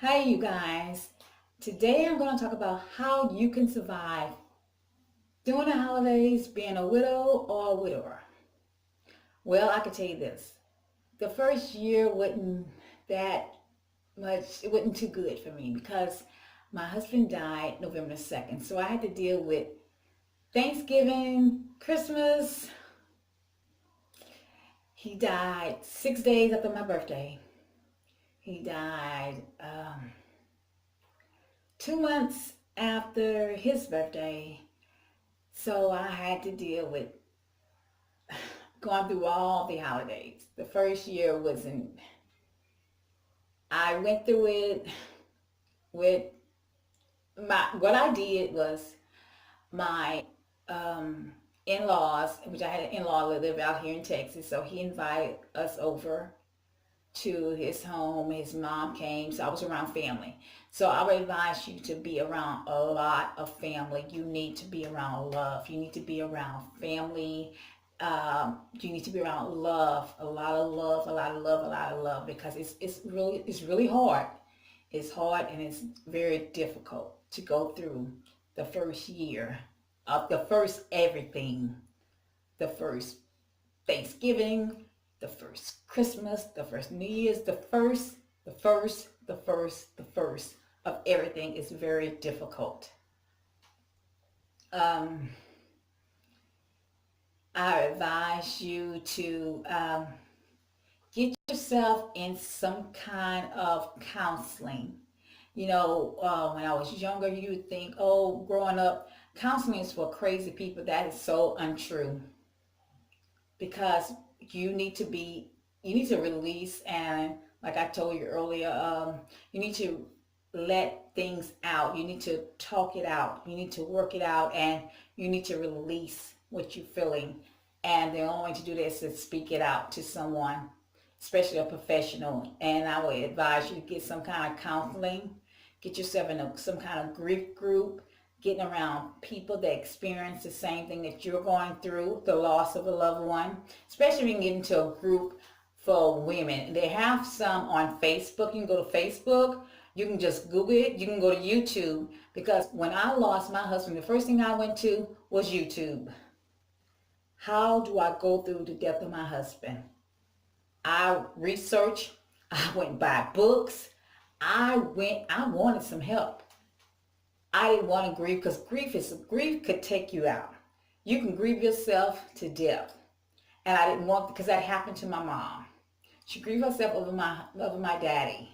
Hi, you guys. Today I'm going to talk about how you can survive during the holidays being a widow or a widower. Well, I can tell you this. The first year wasn't that much, it wasn't too good for me because my husband died November 2nd. So I had to deal with Thanksgiving, Christmas. He died 6 days after my birthday. He died 2 months after his birthday. So I had to deal with going through all the holidays. The first year wasn't, I went through it with what I did was my in-laws, which I had an in-law that lived out here in Texas. So he invited us over to his home. His mom came, so I was around family. So I would advise you to be around a lot of family. You need to be around love. You need to be around family. You need to be around love, a lot of love, a lot of love, a lot of love, because it's really hard. It's hard and it's very difficult to go through the first year of the first everything, the first Thanksgiving, the first Christmas, the first New Year's, the first of everything is very difficult. Um, I advise you to get yourself in some kind of counseling. When I was younger, you would think, oh, growing up, counseling is for crazy people. That is so untrue because you need to be, you need to release, and like I told you earlier, you need to let things out. You need to talk it out. You need to work it out, and you need to release what you're feeling. And the only way to do this is speak it out to someone, especially a professional. And I would advise you to get some kind of counseling, get yourself in some kind of grief group, getting around people that experience the same thing that you're going through, the loss of a loved one, especially if you can get into a group for women. They have some on Facebook. You can go to Facebook. You can just Google it. You can go to YouTube, because when I lost my husband, the first thing I went to was YouTube. How do I go through the death of my husband? I researched. I went and buy books. I wanted some help. I didn't want to grieve, because grief could take you out. You can grieve yourself to death. And I didn't want, because that happened to my mom. She grieved herself over my daddy.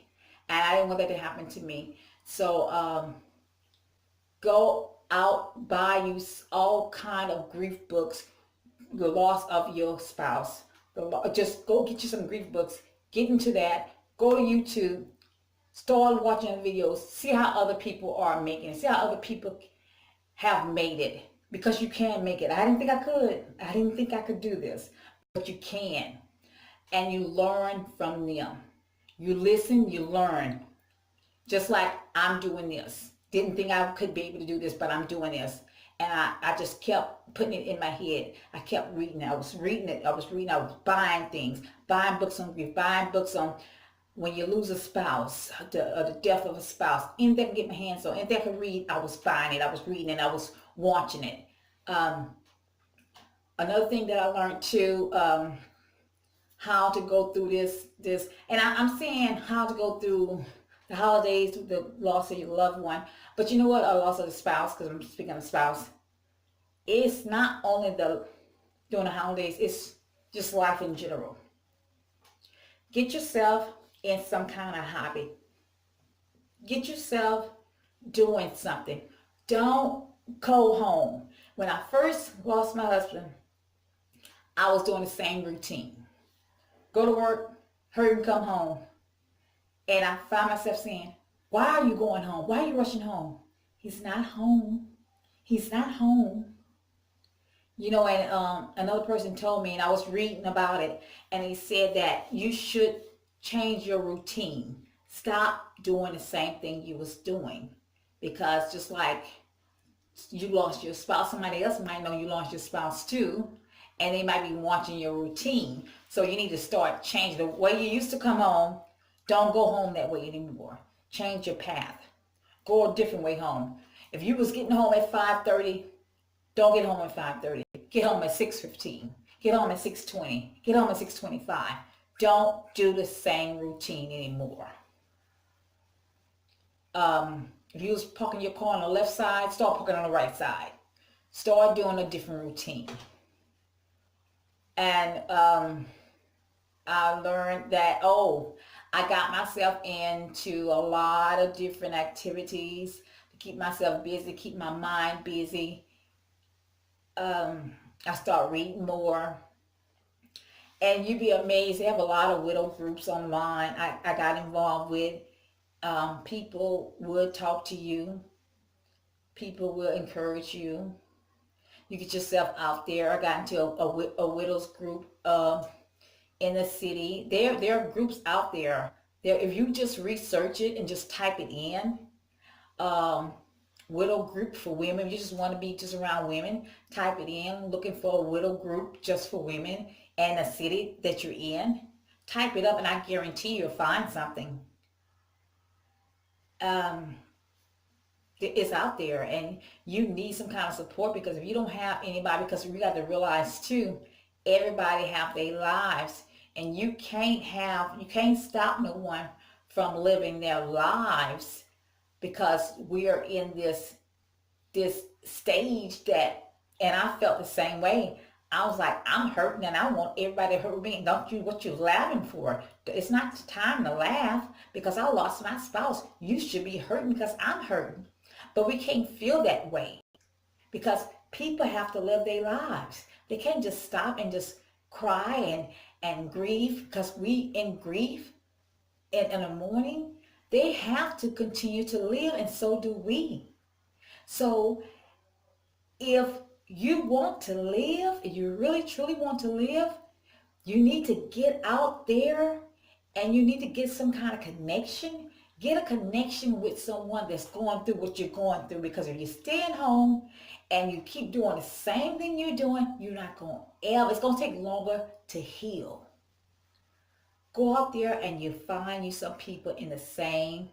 And I didn't want that to happen to me. So go out, buy you all kind of grief books, the loss of your spouse. Just go get you some grief books. Get into that. Go to YouTube. Start watching videos. See how other people are making it. See how other people have made it. Because you can make it. I didn't think I could. I didn't think I could do this. But you can. And you learn from them. You listen, you learn. Just like I'm doing this. Didn't think I could be able to do this, but I'm doing this. And I just kept putting it in my head. I kept reading. I was reading it. I was buying things. Buying books on grief. Buying books on when you lose a spouse, the death of a spouse. Anything I could get my hands on, anything I could read, I was buying it. I was reading it. I was watching it. Another thing that I learned too, how to go through this, and I'm saying how to go through the holidays, through the loss of your loved one. But you know what? A loss of the spouse, because I'm speaking of spouse. It's not only during the holidays. It's just life in general. Get yourself in some kind of hobby. Get yourself doing something. Don't go home. When I first lost my husband, I was doing the same routine. Go to work, hurry and come home. And I found myself saying, why are you going home? Why are you rushing home? He's not home. He's not home. And another person told me, and I was reading about it, and he said that you should change your routine. Stop doing the same thing you was doing. Because just like you lost your spouse, somebody else might know you lost your spouse too, and they might be watching your routine. So you need to start changing the way you used to come home. Don't go home that way anymore. Change your path. Go a different way home. If you was getting home at 5:30, don't get home at 5:30. Get home at 6:15. Get home at 6:20. Get home at 6:25. Don't do the same routine anymore. If you was parking your car on the left side, start parking on the right side. Start doing a different routine. And I learned that, oh, I got myself into a lot of different activities to keep myself busy, keep my mind busy. I start reading more. And you'd be amazed. They have a lot of widow groups online. I got involved with. People would talk to you. People will encourage you. You get yourself out there. I got into a widows group in the city. There are groups out there. If you just research it and just type it in, um, widow group for women. If you just want to be just around women, type it in. Looking for a widow group just for women and a city that you're in. Type it up, and I guarantee you'll find something. Um, it's out there, and you need some kind of support, because if you don't have anybody, because you got to realize too, everybody have their lives, and you can't stop no one from living their lives, because we are in this stage that, and I felt the same way. I was like, I'm hurting and I want everybody to hurt me. Don't you, what you laughing for? It's not the time to laugh because I lost my spouse. You should be hurting because I'm hurting. But we can't feel that way because people have to live their lives. They can't just stop and just cry and grieve, because we in grief and in the morning, they have to continue to live, and so do we. So if you want to live, if you really truly want to live, you need to get out there and you need to get some kind of connection. Get a connection with someone that's going through what you're going through, because if you're staying home and you keep doing the same thing you're doing, you're not going to ever, it's going to take longer to heal. Go out there and you find you some people in the same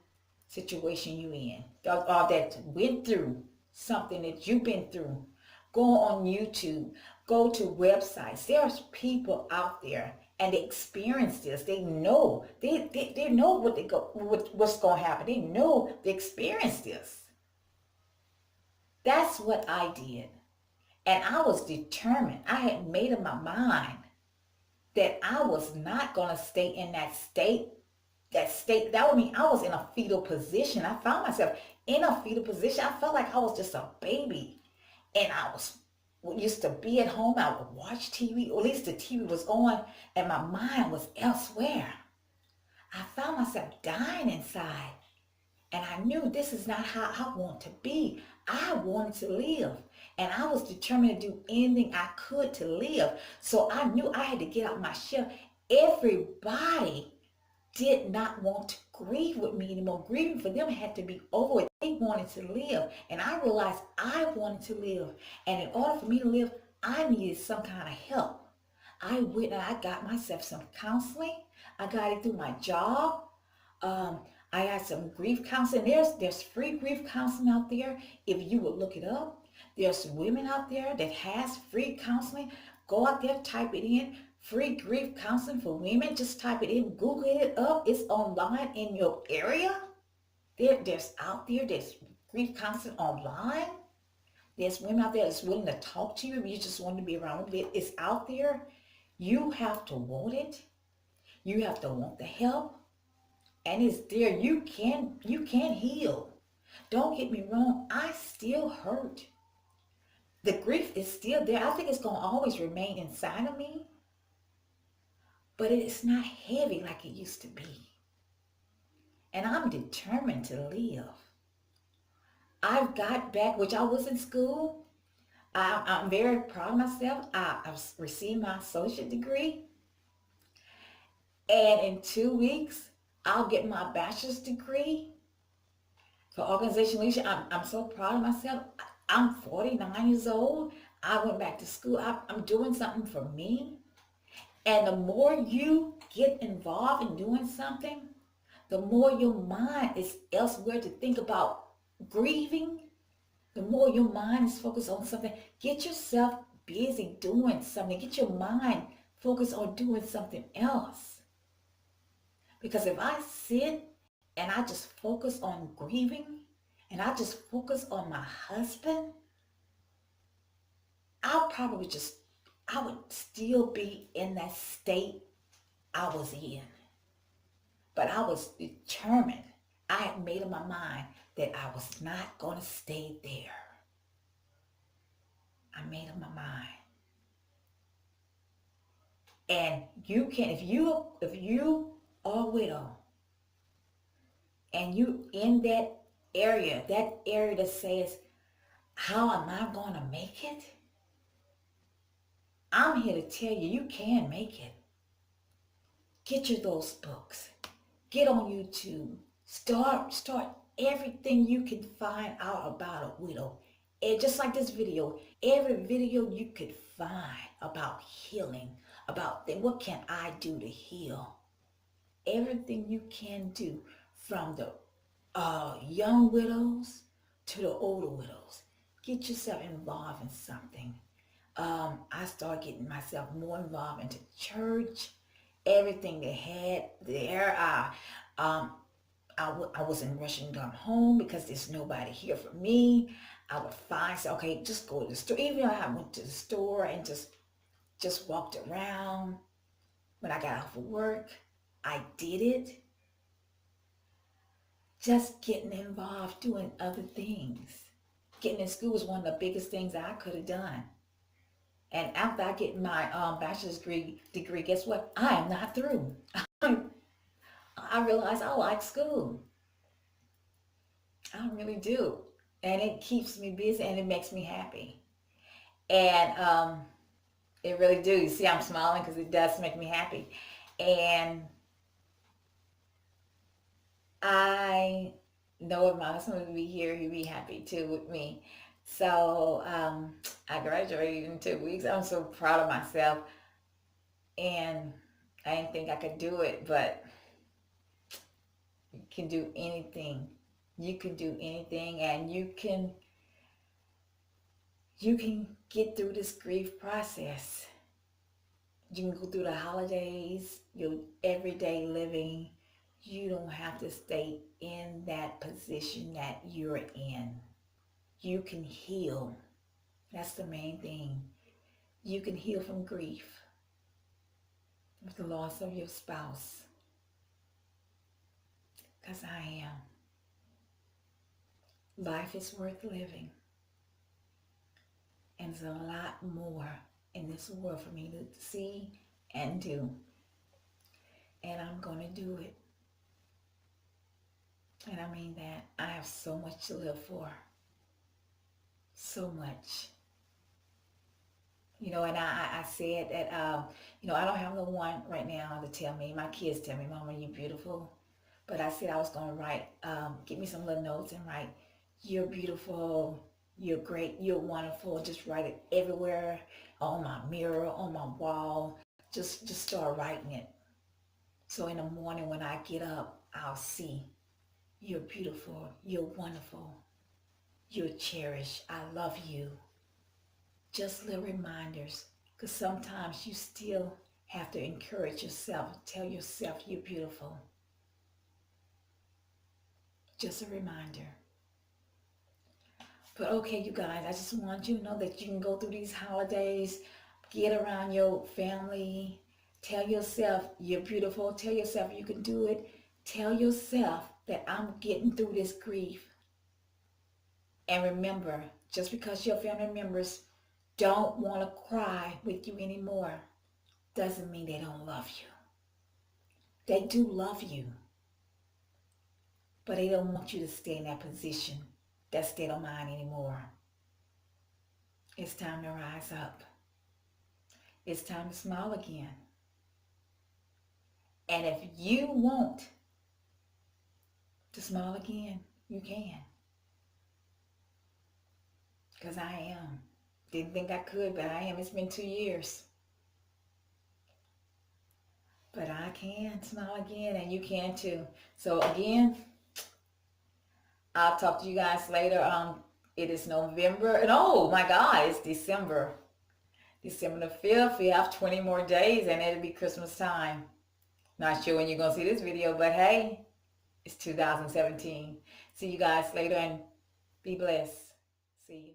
situation you in, or that went through something that you've been through. Go on YouTube, go to websites. There's people out there and they experience this. They know, they know what's going to happen. They know, they experience this. That's what I did. And I was determined. I had made up my mind that I was not going to stay in that state. That would mean I was in a fetal position. I found myself in a fetal position. I felt like I was just a baby. And I used to be at home. I would watch TV, or at least the TV was on, and my mind was elsewhere. I found myself dying inside. And I knew this is not how I want to be. I wanted to live. And I was determined to do anything I could to live. So I knew I had to get out my shell. Everybody did not want to grieve with me anymore. Grieving for them had to be over with. They wanted to live. And I realized I wanted to live. And in order for me to live, I needed some kind of help. I went and I got myself some counseling. I got it through my job. I had some grief counseling. There's free grief counseling out there. If you would look it up, there's women out there that has free counseling. Go out there, type it in. Free grief counseling for women. Just type it in, Google it up. It's online in your area. There's out there. There's grief counseling online. There's women out there that's willing to talk to you if you just want to be around it. It's out there. You have to want it. You have to want the help. And it's there. You can heal. Don't get me wrong. I still hurt. The grief is still there. I think it's going to always remain inside of me. But it's not heavy like it used to be. And I'm determined to live. I've got back, which I was in school. I'm very proud of myself. I've received my associate degree. And in 2 weeks, I'll get my bachelor's degree for organizational leadership. I'm so proud of myself. I'm 49 years old. I went back to school. I'm doing something for me. And the more you get involved in doing something, The more your mind is elsewhere to think about grieving, the more your mind is focused on something. Get yourself busy doing something. Get your mind focused on doing something else. Because if I sit and I just focus on grieving and I just focus on my husband, I'll probably just, I would still be in that state I was in. But I was determined. I had made up my mind that I was not going to stay there. I made up my mind. And you can, if you are a widow and you in that area that says, how am I going to make it? I'm here to tell you, you can make it. Get you those books. Get on YouTube. Start everything you can find out about a widow. And just like this video, every video you could find about healing, about what can I do to heal? Everything you can do, from the young widows to the older widows. Get yourself involved in something. I started getting myself more involved into church, everything they had there. Um, I wasn't rushing to come home because there's nobody here for me. I would find, say, okay, just go to the store. Even though I went to the store and just walked around when I got off of work, I did it. Just getting involved, doing other things. Getting in school was one of the biggest things I could have done. And after I get my bachelor's degree, guess what? I am not through. I realized I like school. I really do. And it keeps me busy and it makes me happy. And it really do. You see, I'm smiling because it does make me happy. And I know if my husband would be here, he'd be happy too with me. So I graduated in 2 weeks. I'm so proud of myself. And I didn't think I could do it, but you can do anything. You can do anything, and you can get through this grief process. You can go through the holidays, your everyday living. You don't have to stay in that position that you're in. You can heal. That's the main thing. You can heal from grief, with the loss of your spouse. Because I am. Life is worth living. And there's a lot more in this world for me to see and do. And I'm going to do it. And I mean that. I have so much to live for. So much. And I said that, I don't have no one right now to tell me. My kids tell me, Mama, you're beautiful. But I said I was going to write, get me some little notes and write, you're beautiful, you're great, you're wonderful. Just write it everywhere, on my mirror, on my wall. Just start writing it. So in the morning when I get up, I'll see, you're beautiful, you're wonderful, you're cherished, I love you. Just little reminders, because sometimes you still have to encourage yourself, tell yourself you're beautiful. Just a reminder. But okay, you guys, I just want you to know that you can go through these holidays, get around your family, tell yourself you're beautiful, tell yourself you can do it, tell yourself that I'm getting through this grief. And remember, just because your family members don't want to cry with you anymore, doesn't mean they don't love you. They do love you, but they don't want you to stay in that position, that state of mind anymore. It's time to rise up. It's time to smile again. And if you want to smile again, you can. Because I am. Didn't think I could, but I am. It's been 2 years. But I can smile again, and you can too. So again, I'll talk to you guys later. It is November, and oh my God, it's December. December the 5th. We have 20 more days, and it'll be Christmas time. Not sure when you're gonna see this video, but hey, it's 2017. See you guys later, and be blessed. See you.